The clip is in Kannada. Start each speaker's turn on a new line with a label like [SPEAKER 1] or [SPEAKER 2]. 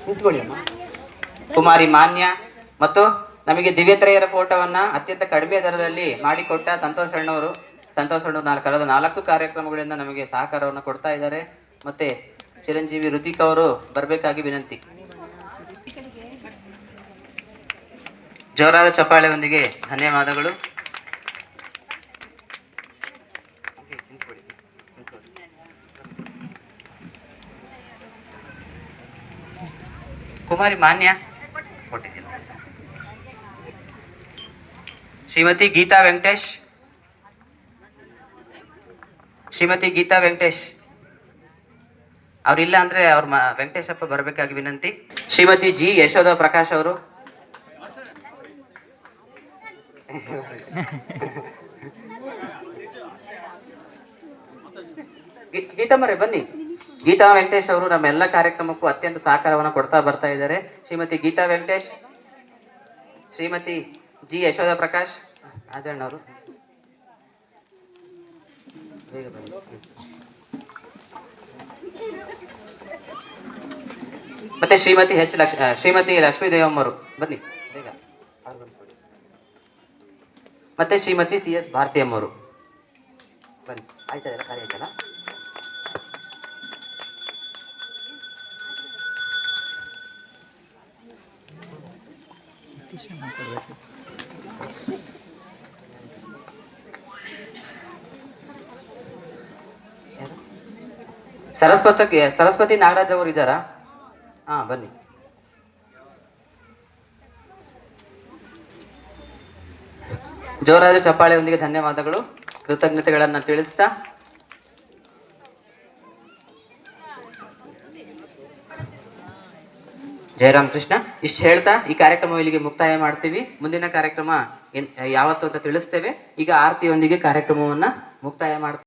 [SPEAKER 1] ನಿಂತ್ಕೊಳ್ಳಿ ಅಮ್ಮ.
[SPEAKER 2] ಕುಮಾರಿ ಮಾನ್ಯ ಮತ್ತು ನಮಗೆ ದಿವ್ಯತ್ರಯರ ಫೋಟೋವನ್ನ ಅತ್ಯಂತ ಕಡಿಮೆ ದರದಲ್ಲಿ ಮಾಡಿಕೊಟ್ಟ ಸಂತೋಷ್ ಅಣ್ಣವರು ನಾನು ಕಳೆದ 4 ಕಾರ್ಯಕ್ರಮಗಳಿಂದ ನಮಗೆ ಸಹಕಾರವನ್ನು ಕೊಡ್ತಾ ಇದ್ದಾರೆ. ಮತ್ತೆ ಚಿರಂಜೀವಿ ಋತಿಕ್ ಅವರು ಬರಬೇಕಾಗಿ ವಿನಂತಿ. ಜೋರಾದ ಚಪ್ಪಾಳೆಯೊಂದಿಗೆ ಧನ್ಯವಾದಗಳು. ಕುಮಾರಿ ಮಾನ್ಯ ಕೊಟ್ಟಿದ್ದೀನಿ. ಶ್ರೀಮತಿ ಗೀತಾ ವೆಂಕಟೇಶ್ ಅವ್ರಿಲ್ಲ ಅಂದ್ರೆ ಅವ್ರ ವೆಂಕಟೇಶಪ್ಪ ಬರಬೇಕಾಗಿ ವಿನಂತಿ. ಶ್ರೀಮತಿ ಜಿ ಯಶೋಧ ಪ್ರಕಾಶ್ ಅವರು. ಗೀತಮ್ಮರೇ ಬನ್ನಿ. ಗೀತಾ ವೆಂಕಟೇಶ್ ಅವರು ನಮ್ಮೆಲ್ಲ ಕಾರ್ಯಕ್ರಮಕ್ಕೂ ಅತ್ಯಂತ ಸಹಕಾರವನ್ನು ಕೊಡ್ತಾ ಬರ್ತಾ ಇದ್ದಾರೆ. ಶ್ರೀಮತಿ ಗೀತಾ ವೆಂಕಟೇಶ್, ಶ್ರೀಮತಿ ಜಿ ಯಶೋಧ ಪ್ರಕಾಶ್ ಆಜಣ್ಣವರು ಬೇಗ ಬನ್ನಿ. ಮತ್ತೆ ಶ್ರೀಮತಿ ಲಕ್ಷ್ಮೀ ದೇವಮ್ಮರು ಬನ್ನಿ ಬೇಗ. ಮತ್ತೆ ಶ್ರೀಮತಿ CS ಭಾರತಿ ಅಮ್ಮವರು ಬನ್ನಿ. ಆಯ್ತಲ್ಲ ಕಾರ್ಯ ಆಯ್ತಲ್ಲ. ಸರಸ್ವತಿ ನಾಗರಾಜ್ ಅವರು ಇದ್ದಾರಾ? ಬನ್ನಿ. ಜೋರಾದ ಚಪ್ಪಾಳೆಯೊಂದಿಗೆ ಧನ್ಯವಾದಗಳು, ಕೃತಜ್ಞತೆಗಳನ್ನು ತಿಳಿಸ್ತಾ ಜಯರಾಮ್ ಕೃಷ್ಣ ಇಷ್ಟು ಹೇಳ್ತಾ ಈ ಕಾರ್ಯಕ್ರಮ ಇಲ್ಲಿಗೆ ಮುಕ್ತಾಯ ಮಾಡ್ತೀವಿ. ಮುಂದಿನ ಕಾರ್ಯಕ್ರಮ ಯಾವತ್ತು ಅಂತ ತಿಳಿಸ್ತೇವೆ. ಈಗ ಆರತಿಯೊಂದಿಗೆ ಕಾರ್ಯಕ್ರಮವನ್ನ ಮುಕ್ತಾಯ ಮಾಡ್ತೀವಿ.